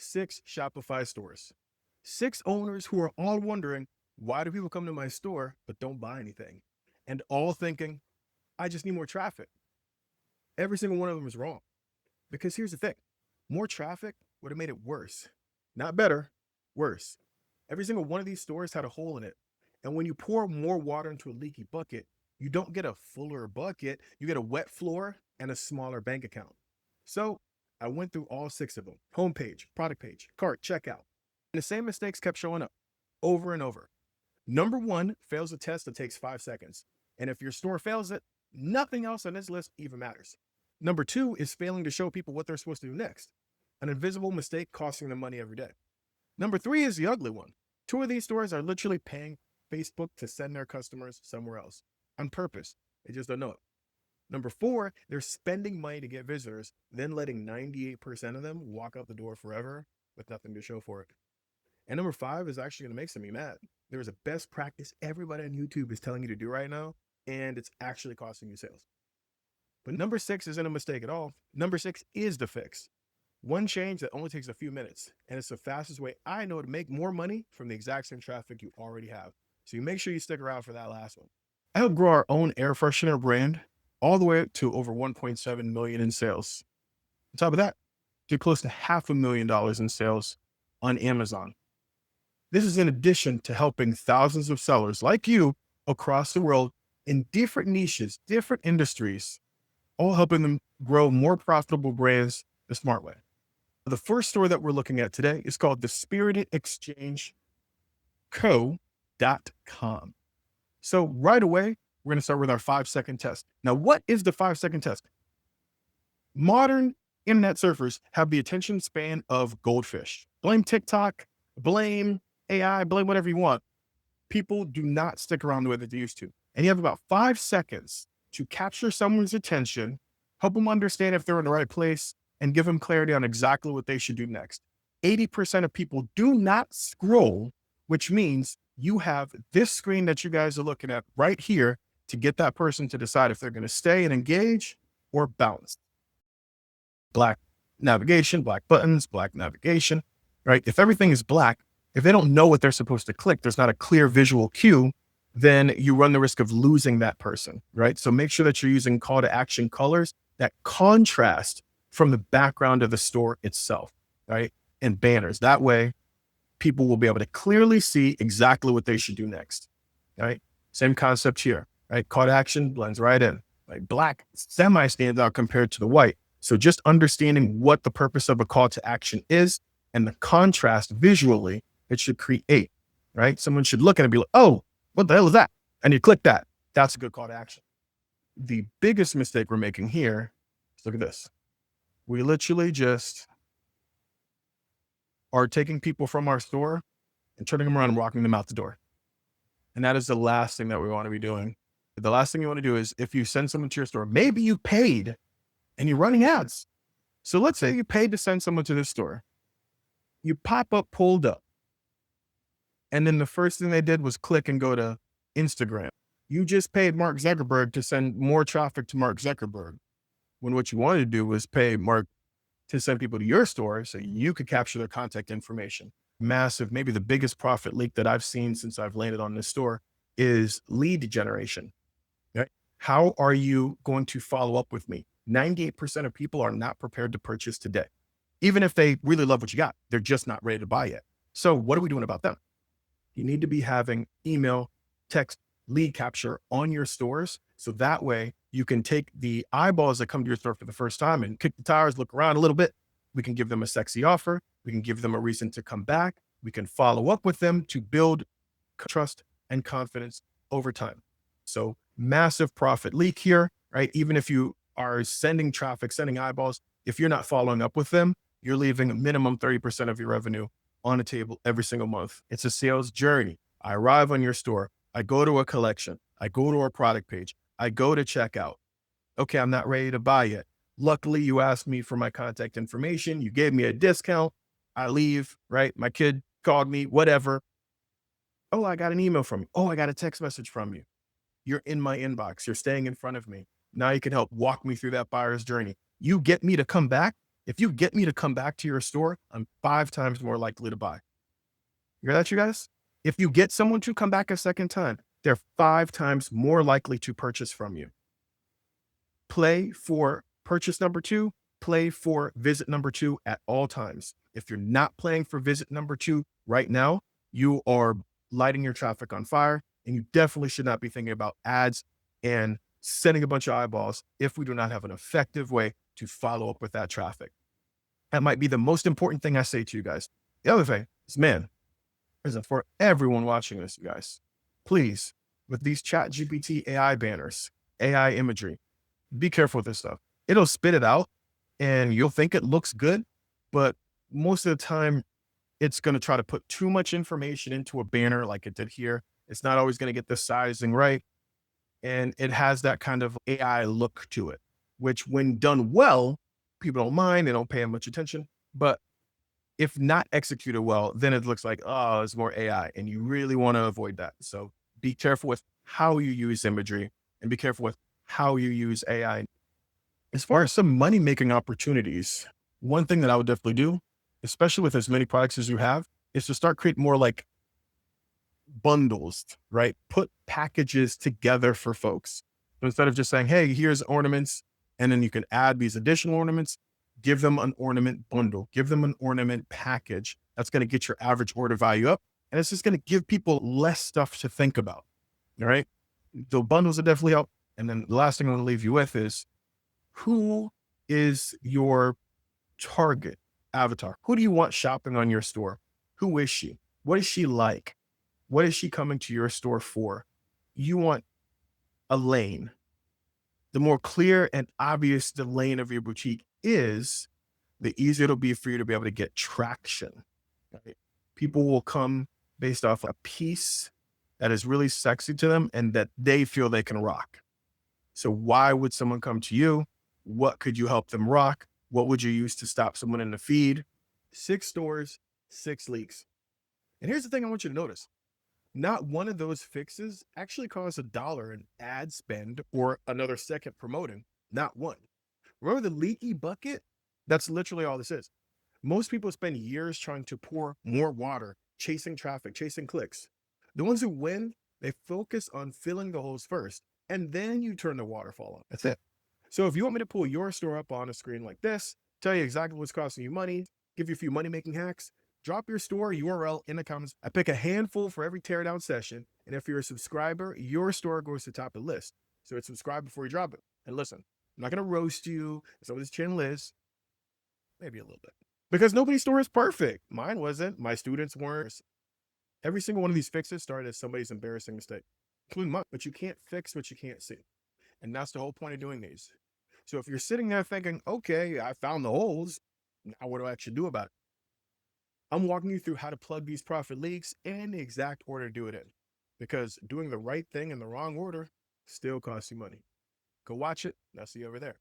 6 Shopify stores. 6 owners who are all wondering, why do people come to my store but don't buy anything? And all thinking, I just need more traffic. Every single one of them is wrong. Because here's the thing, more traffic would have made it worse. Not better, worse. Every single one of these stores had a hole in it. And when you pour more water into a leaky bucket, you don't get a fuller bucket, you get a wet floor and a smaller bank account. So I went through all 6 of them: homepage, product page, cart, checkout. And the same mistakes kept showing up over and over. Number 1 fails a test that takes 5 seconds. And if your store fails it, nothing else on this list even matters. Number 2 is failing to show people what they're supposed to do next. An invisible mistake costing them money every day. Number 3 is the ugly one. 2 of these stores are literally paying Facebook to send their customers somewhere else on purpose. They just don't know it. Number 4, they're spending money to get visitors, then letting 98% of them walk out the door forever with nothing to show for it. And number 5 is actually going to make some of you mad. There's a best practice everybody on YouTube is telling you to do right now, and it's actually costing you sales. But number 6 isn't a mistake at all. Number 6 is the fix. One change that only takes a few minutes, and it's the fastest way I know to make more money from the exact same traffic you already have. So you make sure you stick around for that last one. I helped grow our own air freshener brand all the way up to over 1.7 million in sales. On top of that, did close to $500,000 in sales on Amazon. This is in addition to helping thousands of sellers like you across the world in different niches, different industries, all helping them grow more profitable brands the smart way. The first store that we're looking at today is called the spiritedexchangeco.com. So right away, we're going to start with our 5-second test. Now, what is the 5-second test? Modern internet surfers have the attention span of goldfish. Blame TikTok, blame AI, blame whatever you want. People do not stick around the way that they used to. And you have about 5 seconds to capture someone's attention, help them understand if they're in the right place, and give them clarity on exactly what they should do next. 80% of people do not scroll, which means you have this screen that you guys are looking at right here to get that person to decide if they're going to stay and engage or bounce. Black navigation, black buttons, black navigation, right? If everything is black, if they don't know what they're supposed to click, there's not a clear visual cue, then you run the risk of losing that person, right? So make sure that you're using call to action colors that contrast from the background of the store itself, right? And banners. That way, people will be able to clearly see exactly what they should do next, right? Same concept here, right? Call to action blends right in. Like black semi stands out compared to the white. So just understanding what the purpose of a call to action is and the contrast visually it should create, right? Someone should look at it and be like, oh, what the hell is that? And you click that. That's a good call to action. The biggest mistake we're making here is look at this. We literally just are taking people from our store and turning them around and walking them out the door. And that is the last thing that we want to be doing. The last thing you want to do is if you send someone to your store, maybe you paid and you're running ads. So let's say you paid to send someone to this store. You pop up, pulled up. And then the first thing they did was click and go to Instagram. You just paid Mark Zuckerberg to send more traffic to Mark Zuckerberg, when what you wanted to do was pay Mark to send people to your store so you could capture their contact information. Massive, maybe the biggest profit leak that I've seen since I've landed on this store is lead generation. Right? How are you going to follow up with me? 98% of people are not prepared to purchase today. Even if they really love what you got, they're just not ready to buy yet. So what are we doing about them? You need to be having email, text, lead capture on your stores. So that way you can take the eyeballs that come to your store for the first time and kick the tires, look around a little bit. We can give them a sexy offer. We can give them a reason to come back. We can follow up with them to build trust and confidence over time. So massive profit leak here, right? Even if you are sending traffic, sending eyeballs, if you're not following up with them, you're leaving a minimum 30% of your revenue on the table every single month. It's a sales journey. I arrive on your store. I go to a collection. I go to a product page. I go to checkout. Okay, I'm not ready to buy yet. Luckily, you asked me for my contact information. You gave me a discount. I leave, right? My kid called me, whatever. Oh, I got an email from you. Oh, I got a text message from you. You're in my inbox. You're staying in front of me. Now you can help walk me through that buyer's journey. You get me to come back If you get me to come back to your store, I'm 5 times more likely to buy. You hear that, you guys? If you get someone to come back a second time, they're 5 times more likely to purchase from you. Play for purchase number 2, play for visit number 2 at all times. If you're not playing for visit number 2 right now, you are lighting your traffic on fire, and you definitely should not be thinking about ads and sending a bunch of eyeballs if we do not have an effective way to follow up with that traffic. That might be the most important thing I say to you guys. The other thing is, man, listen, for everyone watching this, you guys, please, with these ChatGPT AI banners, AI imagery, be careful with this stuff. It'll spit it out and you'll think it looks good, but most of the time it's going to try to put too much information into a banner like it did here. It's not always going to get the sizing right. And it has that kind of AI look to it, which when done well, people don't mind, they don't pay much attention. But if not executed well, then it looks like, oh, it's more AI. And you really want to avoid that. So be careful with how you use imagery and be careful with how you use AI. As far as some money-making opportunities, one thing that I would definitely do, especially with as many products as you have, is to start creating more like bundles, right? Put packages together for folks. So instead of just saying, hey, here's ornaments, and then you can add these additional ornaments, give them an ornament bundle, give them an ornament package. That's going to get your average order value up. And it's just going to give people less stuff to think about. All right. The bundles will definitely help. And then the last thing I'm going to leave you with is, who is your target avatar? Who do you want shopping on your store? Who is she? What is she like? What is she coming to your store for? You want a lane. The more clear and obvious the lane of your boutique is, the easier it'll be for you to be able to get traction. Right? People will come based off a piece that is really sexy to them and that they feel they can rock. So why would someone come to you? What could you help them rock? What would you use to stop someone in the feed? 6 stores, 6 leaks. And here's the thing I want you to notice. Not one of those fixes actually costs $1 in ad spend or another second promoting. Not one. Remember the leaky bucket? That's literally all this is. Most people spend years trying to pour more water, chasing traffic, chasing clicks. The ones who win, they focus on filling the holes first, and then you turn the waterfall on. That's it. So if you want me to pull your store up on a screen like this, tell you exactly what's costing you money, give you a few money-making hacks, drop your store URL in the comments. I pick a handful for every teardown session. And if you're a subscriber, your store goes to the top of the list. So it's subscribe before you drop it. And listen, I'm not going to roast you. Some of this channel is. Maybe a little bit. Because nobody's store is perfect. Mine wasn't. My students weren't. Every single one of these fixes started as somebody's embarrassing mistake, including mine. But you can't fix what you can't see. And that's the whole point of doing these. So if you're sitting there thinking, okay, I found the holes, now what do I actually do about it? I'm walking you through how to plug these profit leaks and the exact order to do it in. Because doing the right thing in the wrong order still costs you money. Go watch it, and I'll see you over there.